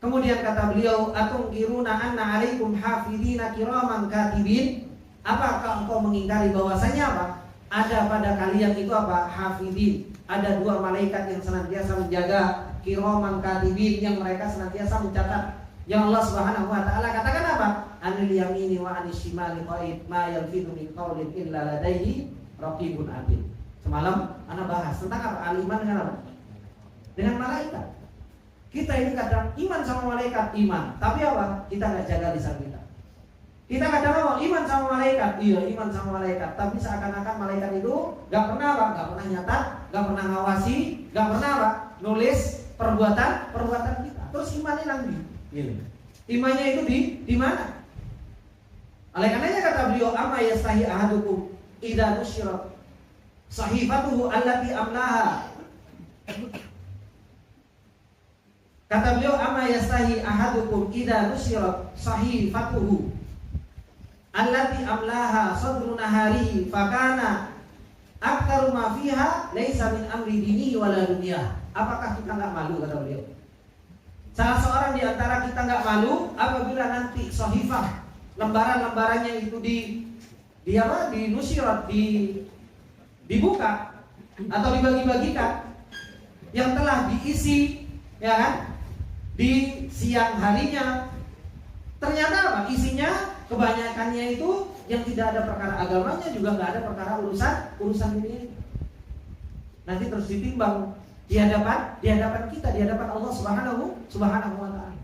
Kemudian kata beliau, atungkiruna anna alaikum hafidina kiraman katibin. Apakah engkau mengingkari bahwasanya apa? Ada pada kalian itu apa? Hafidin. Ada 2 malaikat yang senantiasa menjaga, kiraman katibin, yang mereka senantiasa mencatat. Yang Allah Subhanahu wa taala katakan apa? Anil yamini wa anil shimali qa'id ma yalfidu min qawlin illa ladaihi raqibun atid. Semalam anak bahas tentang apa? Al-iman dengan apa? Dengan malaikat. Kita ini kadang iman sama malaikat, iman, tapi apa? Kita nggak jaga lisan kita. Kita kadang ngomong iman sama malaikat, iya iman sama malaikat, tapi seakan-akan malaikat itu nggak pernah apa? Nggak pernah nyatat, nggak pernah ngawasi, nggak pernah apa? Nulis perbuatan kita. Terus imannya nanti. Imannya itu di mana? Oleh karenanya kata beliau, amma yastahi ahadukum idza nusyira sahifatuhu allati amlaha. Kata beliau, amma yastahi ahadukum idza nusyira sahifatuhu allati amlaha sadru naharihi fakana aktaru ma fiha laisa min amri dinihi wala dunyah. Apakah kita enggak malu, kata beliau? Salah seorang di antara kita enggak malu apabila nanti sahifah, lembaran-lembarannya itu dinusyirat, dibuka atau dibagi-bagikan, yang telah diisi, ya kan, di siang harinya, ternyata apa? Isinya kebanyakannya itu yang tidak ada perkara agamanya, juga nggak ada perkara urusan dunia. Nanti terus ditimbang di hadapan kita, di hadapan Allah Subhanahu wa taala.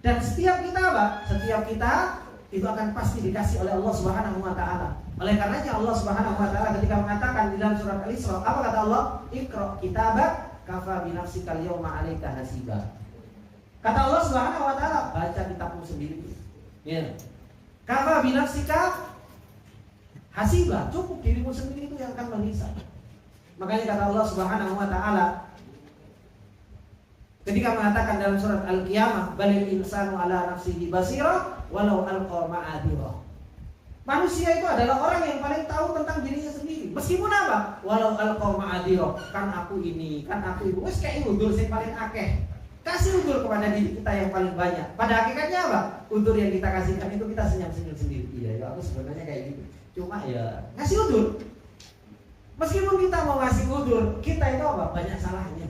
Dan setiap kita apa? Setiap kita itu akan pasti dikasih oleh Allah Subhanahu wa taala. Oleh karenanya Allah Subhanahu wa taala ketika mengatakan di dalam surat Al-Isra, apa kata Allah? Iqra kitabak kafa bi nafsika al-yawma 'alaika hasiba. Kata Allah Subhanahu wa taala, baca kitabmu sendiri. Ya. Kafa bi nafsika hasiba, cukup dirimu sendiri itu yang akan menghisab. Makanya kata Allah Subhanahu wa taala ketika mengatakan dalam surat Al-Qiyamah, balil insanu ala nafsihi basira walau alqa ma'adira. Manusia itu adalah orang yang paling tahu tentang dirinya sendiri. Meskipun apa? Walau alqa ma'adira, kan aku ini, kan aku itu. Wes kayak udur sing paling akeh. Kasih udur kepada diri kita yang paling banyak. Pada hakikatnya apa? Udur yang kita kasihkan itu kita senyum-senyum sendiri. Iya, ya aku sebenarnya kayak gitu. Cuma ya ngasih udur. Meskipun kita mau ngasih udur, kita itu apa? Banyak salahnya.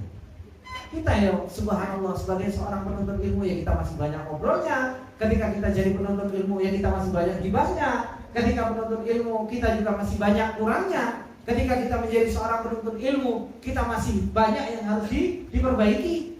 Kita ya subhanallah sebagai seorang penuntut ilmu ya kita masih banyak ngobrolnya. Ketika kita jadi penuntut ilmu ya kita masih banyak gibahnya. Ketika penuntut ilmu kita juga masih banyak kurangnya. Ketika kita menjadi seorang penuntut ilmu kita masih banyak yang harus diperbaiki.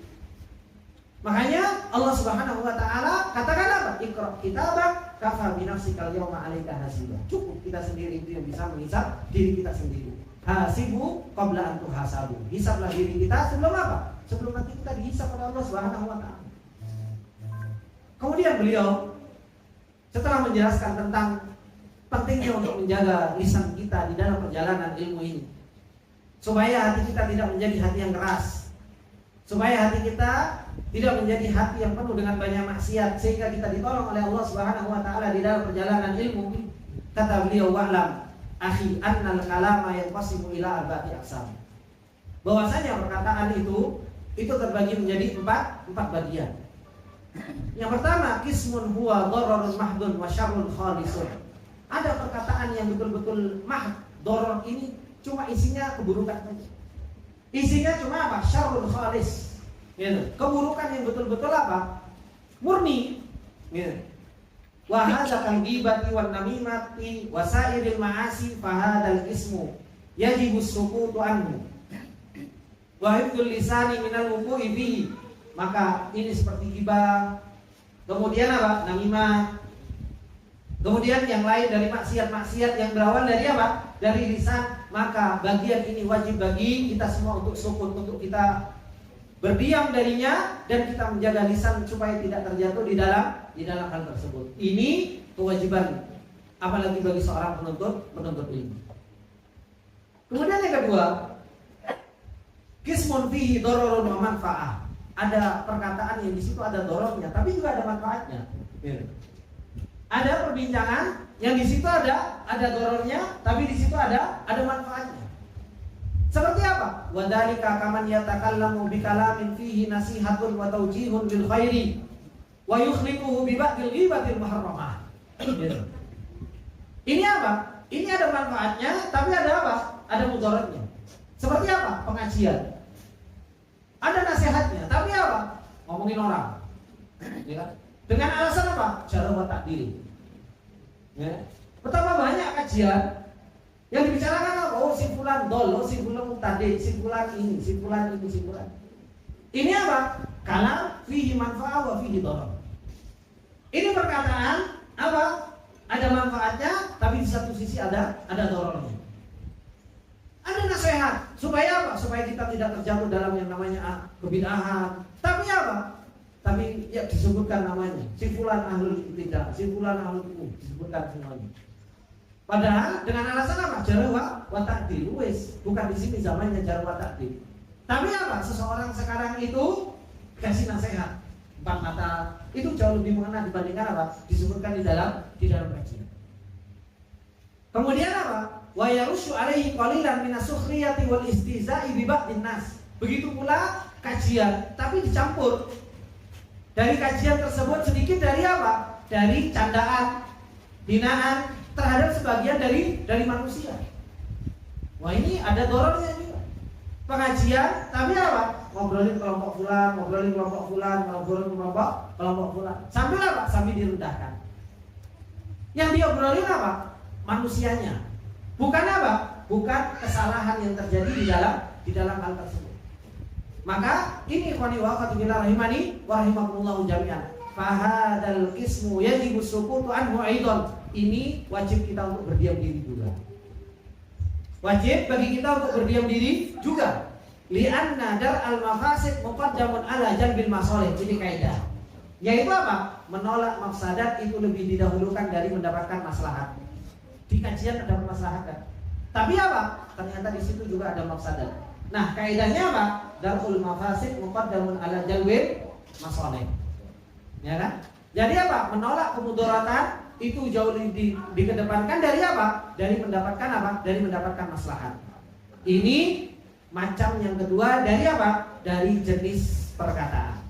Makanya Allah Subhanahu wa taala katakan apa? Iqra kitabak kafa bi nafsika al-yawma 'alaika hasiba. Cukup kita sendiri itu yang bisa menghisab diri kita sendiri. Hasibu qabla an tuhasabu. Hisablah diri kita sebelum apa? Sebelum nanti kita dihisab oleh Allah Subhanahu wa taala. Kemudian beliau setelah menjelaskan tentang pentingnya untuk menjaga lisan kita di dalam perjalanan ilmu ini, supaya hati kita tidak menjadi hati yang keras, supaya hati kita tidak menjadi hati yang penuh dengan banyak maksiat, sehingga kita ditolong oleh Allah Subhanahu wa taala di dalam perjalanan ilmu. Kata beliau, wa'lam akhi annal kalama yanqasimu ila arba'ati aqsam. Bahwasanya perkataan itu terbagi menjadi empat bagian. Yang pertama, qismun huwa dhararun mahdun wa syarrun khalisun. Ada perkataan yang betul-betul mahd, dharar ini cuma isinya keburukan saja. Isinya cuma apa? Syarrun khalis. Gitu. Keburukan yang betul-betul apa? Murni. Gitu. Wa hadza kal ghibati wan namimati wa sairil ma'asi fa hadzal ismu yajibu sukutu anhu. Wa hifdzul lisani minal wuqu'i bihi. Maka ini seperti ghibah. Kemudian apa? Namimah. Kemudian yang lain dari maksiat-maksiat yang berawal dari apa? Dari lisan. Maka bagian ini wajib bagi kita semua untuk sukut, untuk kita berdiam darinya, dan kita menjaga lisan supaya tidak terjatuh di dalam hal tersebut. Ini kewajiban apalagi bagi seorang penuntut ilmu. Kemudian yang kedua, qismun fihi dararun wa manfaah. Ada perkataan yang di situ ada dorornya, tapi juga ada manfaatnya. Ada perbincangan yang di situ ada dorornya, tapi di situ ada manfaatnya. Seperti apa? Wa dzalika kaman yatakallamu bi kalamin fihi nasihatun wa tawjihun bil khairi wa yukhliquhu bi ba'dil ghibatil muharramah. Ini apa? Ini ada manfaatnya, tapi ada apa? Ada mudaratnya. Seperti apa? Pengajian. Ada nasihatnya, tapi apa? Ngomongin orang. Ya kan? Dengan alasan apa? Cara wa takdiri. Ya. Betapa banyak kajian yang dibicarakan apa? Oh, si fulan dol, oh si fulan mutadi, si fulan ini, si fulan ini, si fulan. Ini apa? Kalam fihi manfa'a wa fihi dharar. Ini perkataan apa? Ada manfaatnya, tapi di satu sisi ada dhararnya. Ada nasihat supaya apa? Supaya kita tidak terjatuh dalam yang namanya kebid'ahan. Tapi apa? Tapi ya disebutkan namanya. Si fulan ahlul tidak, si fulan ahlul itu disebutkan semuanya. Padahal dengan alasan apa? Jarwa wa ta'dil. Wes, bukan di sini zamannya jarwa ta'dil. Tapi apa? Seseorang sekarang itu kasih nasihat empat mata itu jauh lebih mengena dibandingkan apa? Disebutkan di dalam kajian. Kemudian apa? Wa yarushu alaihi qalilan minas sukhriyati wal istihza'i bi ba'din nas. Begitu pula kajian, tapi dicampur. Dari kajian tersebut sedikit dari apa? Dari candaan, hinaan terhadap sebagian dari manusia. Wah, ini ada dorornya juga. Pengajian, tapi apa? Ngobrolin kelompok fulan, ngobrolin kelompok fulan, ngobrolin kelompok fulan. Sambil apa? Sambil direndahkan. Yang diobrolin apa? Manusianya. Bukan apa? Bukan kesalahan yang terjadi di dalam hal tersebut. Maka ini ikhwani wa akhwati fillah rahimani wa rahimakumullah jami'an. Fahadal qismu yajibu sukutu anhu aidan. Ini wajib kita untuk berdiam diri juga. Wajib bagi kita untuk berdiam diri juga. Li'anna dar'al mafasid muqaddamun ala jalbil masalih. Ini kaidah. Yaitu apa? Menolak mafsadat itu lebih didahulukan dari mendapatkan maslahat. Di kajian ada maslahat kan? Tapi apa? Ternyata di situ juga ada mafsadat. Nah, kaidahnya apa? Dar'ul mafasid muqaddamun ala jalbil masalih. Ya kan? Jadi apa? Menolak kemudaratan itu jauh lebih dikedepankan dari apa? Dari mendapatkan apa? Dari mendapatkan maslahat. Ini macam yang kedua dari apa? Dari jenis perkataan.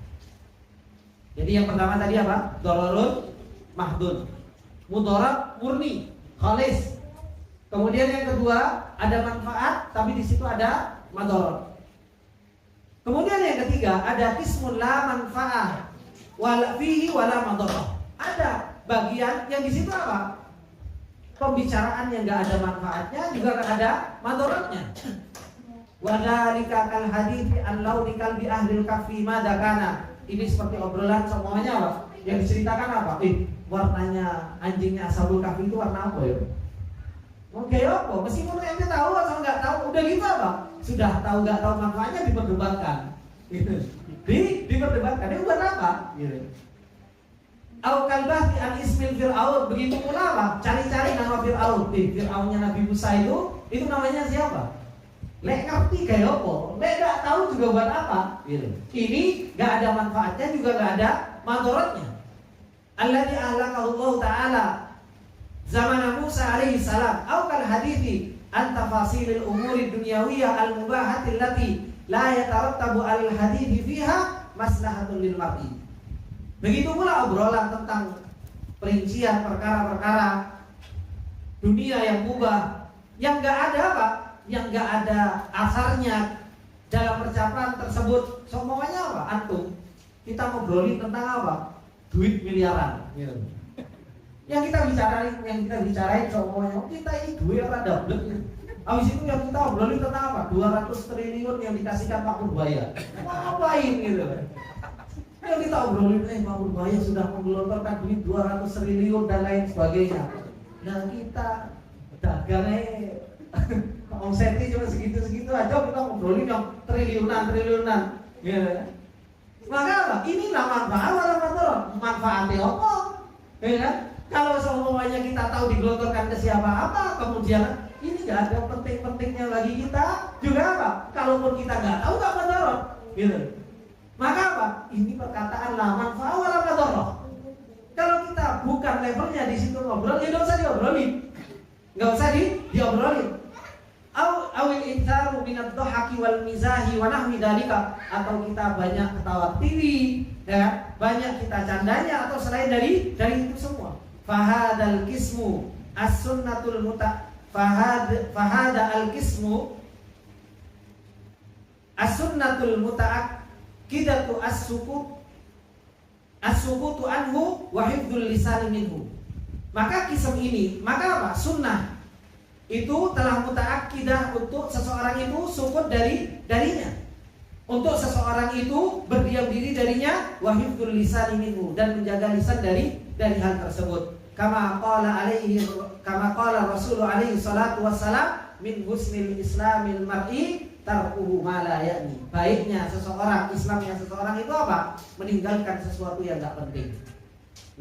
Jadi yang pertama tadi apa? Dororun mahdun. Mudarat murni, khalis. Kemudian yang kedua ada manfaat, tapi di situ ada madarat. Kemudian yang ketiga ada qismun la manfaah wala fihi wala madarat. Ada bagian yang di situ apa? Pembicaraan yang enggak ada manfaatnya juga enggak ada madaratnya. Wadhalika kal hadithi an launi kalbi ahlil kafi madakana. Ini seperti obrolan semuanya apa? Yang diceritakan apa? Warnanya anjingnya Ashabul Kahfi itu warna apa ya? Oke apa? Meskipun ente tahu atau nggak tahu, udah gitu apa? Sudah tahu nggak tahu manfaatnya diperdebatkan. Gitu. Diperdebatkan. Ini buat apa? Gitu. Au kalbah an ismil Fir'aun. Begitu pula apa? Cari-cari nama Fir'aun. Fir'aunnya Nabi Musa itu namanya siapa? Lek ngerti kayak apa? Lek gak tahu juga buat apa? Gitu. Ini gak ada manfaatnya juga gak ada madaratnya. Alladzi ahlakahu Allah Ta'ala zaman Musa alaihi salam. Au kal hadithi an tafasilil umuri dunyawiyah al-mubahati allati la yatarattabu alil hadithi fiha maslahatun lil mar'i. Begitu pula obrolan tentang perincian perkara-perkara dunia yang mubah yang gak ada apa? Yang enggak ada asarnya dalam percakapan tersebut. Semuanya apa? Antum kita ngobrolin tentang apa? Duit miliaran. Yang kita bicarain semuanya kita ini duit apa double. Habis itu yang kita ngobrolin tentang apa? 200 triliun yang dikasihkan Pak Purbaya. Ngapain gitu? Yang kita obrolin Pak Purbaya sudah menggelontorkan duit 200 triliun dan lain sebagainya. Nah kita dagangnya omsetnya cuma segitu-segitu aja, kita ngobrolin yang triliunan. Ya. Maka apa? Inilah manfaat orang motor. Manfaatnya apa? Ya kan? Kalau semuanya kita tahu digelontorkan ke siapa apa, kemudian ini nggak ada penting-pentingnya lagi kita juga apa? Kalaupun kita nggak tahu nggak motorot, gitu. Maka apa? Ini perkataan la manfaat wala madharah. Kalau kita bukan levelnya di situ ngobrol, ya nggak usah diobrolin, nggak usah diobrolin. Awil intharu minad dhahaki wal mizahi wa nahwi dalika, atau kita banyak ketawa tiri, ya, banyak kita candanya atau selain dari itu semua. Fahadal qismu as-sunnatul fahada al-qismu as-sunnatul muta'akkidatu as-sukutu anhu wa hifdzul lisan minhu. Maka kism ini, maka apa? Sunnah itu telah muta'akkidah untuk seseorang itu sukut darinya. Untuk seseorang itu berdiam diri darinya, wa hifdzul lisan minhu, dan menjaga lisan dari hal tersebut. Kama qala Rasulullah alaihi salatu wassalam, min husnil islamil mar'i tarkuhu ma la ya'ni. Baiknya seseorang, Islamnya seseorang itu apa? Meninggalkan sesuatu yang enggak penting.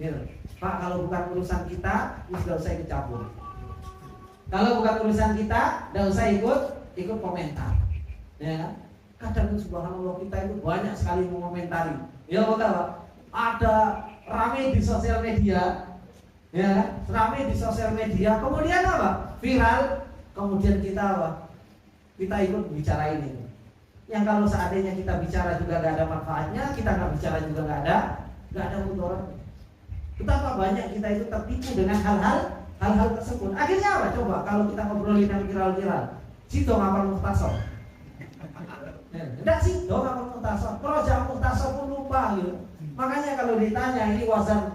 Gitu. Pak, kalau bukan urusan kita, enggak usah ikut campur. Kalau bukan urusan kita, enggak usah ikut komentar. Ya. Kadang subhanallah kita itu banyak sekali mengomentari. Ya betul, Pak. Ada ramai di sosial media, ya, ramai di sosial media, kemudian apa? Viral, kemudian kita apa? Kita ikut bicara ini. Yang kalau seandainya kita bicara juga gak ada manfaatnya, kita nggak bicara juga gak ada mudaratnya. Betapa banyak kita itu tertipu dengan hal-hal tersebut. Akhirnya apa? Coba kalau kita ngobrolin yang viral-viral, situ ngapal muhtasab. Enggak sih, dong ngapal muhtasab. Proyek muhtasab pun lupa gitu. Makanya kalau ditanya ini wazan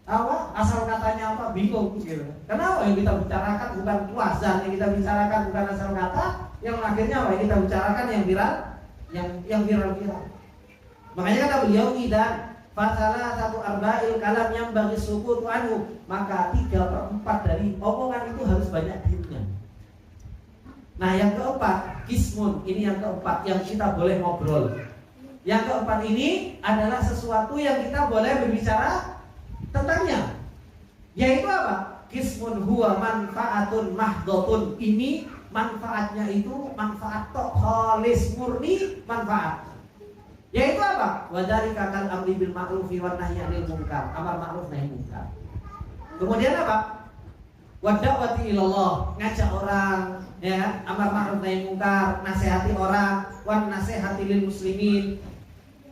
apa, asal katanya apa, bingung gitu. Kenapa yang kita bicarakan bukan wazan, yang kita bicarakan bukan asal kata, yang akhirnya apa yang kita bicarakan yang viral, yang viral. Makanya kata beliau, idan fasalah satu arba'il kalam yang bagi suku anhu, maka 3/4 dari omongan itu harus banyak diamnya. Nah yang keempat, kismun, ini yang keempat yang kita boleh ngobrol. Yang keempat ini adalah sesuatu yang kita boleh berbicara tentangnya, yaitu apa? Kismun huwa manfaatun mahdotun. Ini manfaatnya itu manfaat khalis, murni manfaat. Yaitu apa? Wadhalika kal amri bil ma'rufi wan nahyi 'anil munkar. Amar ma'ruf nahi munkar. Kemudian apa? Wad'awati ilallah, ngajak orang, ya, amar ma'ruf nahi munkar, nasihati orang, wan nasihati lil muslimin.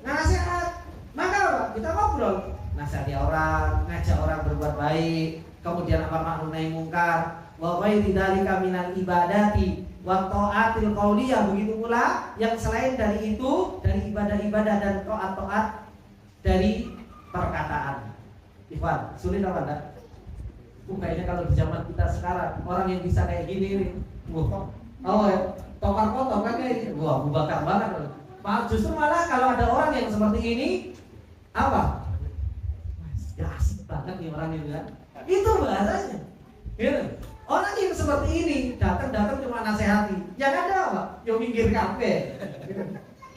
Nasihat, maka apa? Kita ngobrol, nasihati orang, ngajak orang berbuat baik, kemudian amar ma'ruf nahi munkar, wa ghairi dzalika minal ibadati wa ta'atil qauliyah. Begitu pula yang selain dari itu, dari ibadah-ibadah dan taat-taat dari perkataan. Ikhwan, sulit apa enggak? Kayaknya kalau di zaman kita sekarang orang yang bisa kayak gini nih, wah, ya, tokar potong kan kayak gini, wah, bakar banget. Justru malah kalau ada orang yang seperti ini, apa? Ya asik banget nih orang ini kan? Itu bahasanya. Gitu. Orang yang seperti ini datang cuma nasihati, yang ada apa? Yo minggir kafe.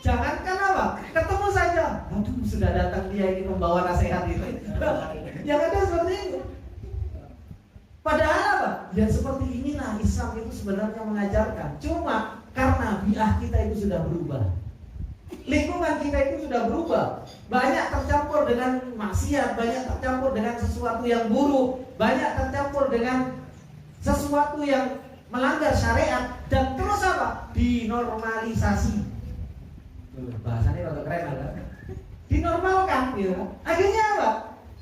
Jangankan apa? Ketemu saja, aduh sudah datang dia ini membawa nasihat itu. Yang ada seperti itu. Padahal apa? Ya seperti inilah Islam itu sebenarnya mengajarkan. Cuma karena bi'ah kita itu sudah berubah, lingkungan kita itu sudah berubah, banyak tercampur dengan maksiat, banyak tercampur dengan sesuatu yang buruk, banyak tercampur dengan sesuatu yang melanggar syariat, dan terus apa? Dinormalisasi. Bahasanya agak keren kan? Dinormalkan gitu. Akhirnya apa?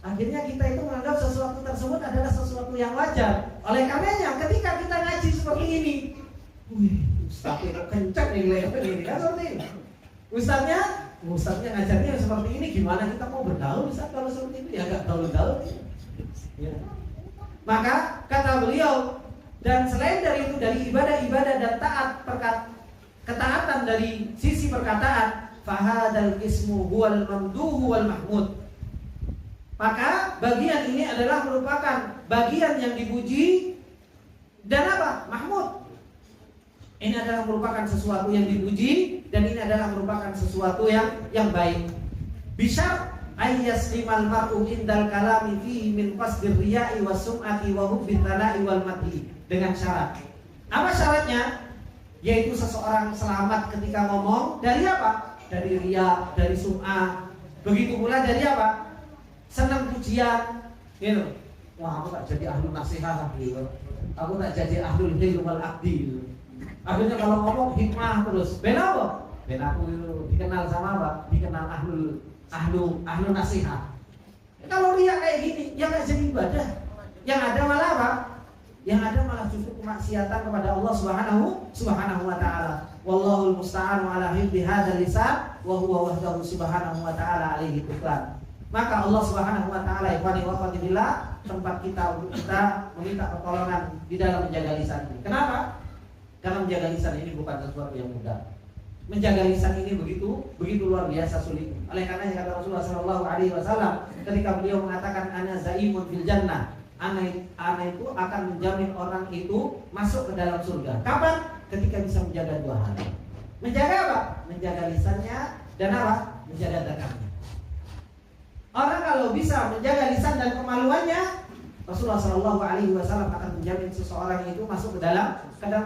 Akhirnya kita itu menganggap sesuatu tersebut adalah sesuatu yang wajar. Oleh karenanya ketika kita ngaji seperti ini, Ustaz itu kencang nih ini kan seperti ini. Ustaznya ngajarnya seperti ini, gimana kita mau bergaul Ustaz kalau seperti itu? Ya enggak gaul-gaul. Ya. Maka kata beliau, dan selain dari itu, dari ibadah-ibadah dan ketaatan dari sisi perkataan, fahadal ismu huwal mamduhu wal mahmud. Maka bagian ini adalah merupakan bagian yang dipuji dan apa? Mahmud. Ini adalah merupakan sesuatu yang dipuji dan ini adalah merupakan sesuatu yang baik. Bisa ayyaslimal mar'u indal kalami fihi min qasdir riya'i was sum'ati wa hubbi thana'i wal madhi, dengan syarat. Apa syaratnya? Yaitu seseorang selamat ketika ngomong dari apa? Dari riya, dari sum'ah. Begitu pula dari apa? Senang pujian, gitu. Wah, aku tak jadi ahli nasihat gitu. Aku tak jadi ahli hilm wal aqdil. Akhirnya kalau ngomong hikmah terus. Ben apa? Ben aku dikenal sama apa? Dikenal ahlu nasihat. Kalau riya kayak gini, ya nggak jadi ibadah. Yang ada malah apa? Yang ada malah justru kemaksiatan kepada Allah Subhanahu wa taala. Wallahul musta'anu ala hibbi hadzal lisan wa huwa wahdahu subhanahu wa taala alaihi tuklan. Maka Allah Subhanahu wa taala ikhwani wa akhwatibillah, tempat kita untuk kita meminta pertolongan di dalam menjaga lisan ini. Kenapa? Karena menjaga lisan ini bukan sesuatu yang mudah. Menjaga lisan ini begitu luar biasa sulit. Oleh karena kata Rasulullah Shallallahu Alaihi Wasallam ketika beliau mengatakan ana zaimun fil jannah, ana itu akan menjamin orang itu masuk ke dalam surga. Kapan? Ketika bisa menjaga dua hal. Menjaga apa? Menjaga lisannya dan apa? Menjaga dagangannya. Orang kalau bisa menjaga lisan dan kemaluannya, Rasulullah Shallallahu Alaihi Wasallam akan menjamin seseorang itu masuk ke dalam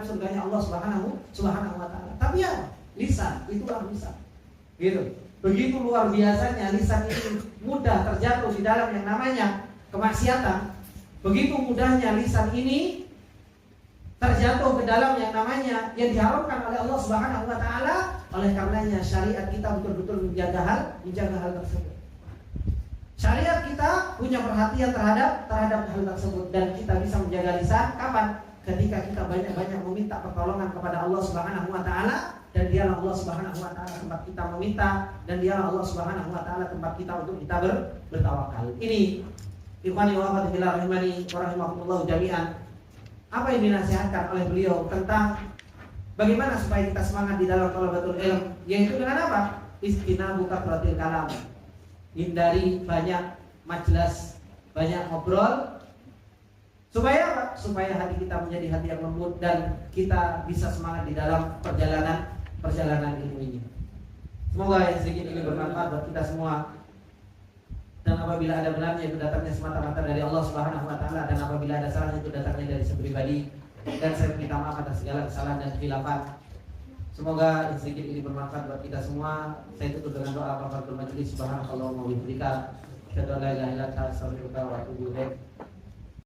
surganya Allah Subhanahu Wa Taala. Tapi ya lisan, itulah lisan. Gitu. Begitu luar biasanya lisan ini mudah terjatuh di dalam yang namanya kemaksiatan. Begitu mudahnya lisan ini terjatuh ke dalam yang namanya yang diharamkan oleh Allah Subhanahu Wa Taala. Oleh karenanya syariat kita betul-betul menjaga hal tersebut. Syariat kita punya perhatian terhadap hal tersebut dan kita bisa menjaga lisan kapan? Ketika kita banyak-banyak meminta pertolongan kepada Allah Subhanahu wa taala dan dialah Allah Subhanahu wa taala tempat kita meminta dan dialah Allah Subhanahu wa taala tempat kita untuk kita bertawakal. Ini ikhwani wa akhwati fillah rahimani wa rahimakumullah jami'an. Apa yang dinasihatkan oleh beliau tentang bagaimana supaya kita semangat di dalam thalabatul ilm, yaitu dengan apa? Istinabu kathratil kalam. Hindari banyak majelis, banyak ngobrol. Supaya apa? Supaya hati kita menjadi hati yang lembut dan kita bisa semangat di dalam perjalanan ilmu ini. Semoga yang sedikit ini bermanfaat buat kita semua. Dan apabila ada benarnya itu datangnya semata-mata dari Allah Subhanahu wa taala, dan apabila ada salahnya itu datangnya dari pribadi. Dan saya minta maaf atas segala kesalahan dan khilafan. Semoga sedikit ini bermanfaat buat kita semua. Saya tutup dengan doa kafaratul majelis. Subhanakallahumma wa bihamdika, asyhadu an la ilaha illa anta, astaghfiruka wa atubu ilaik.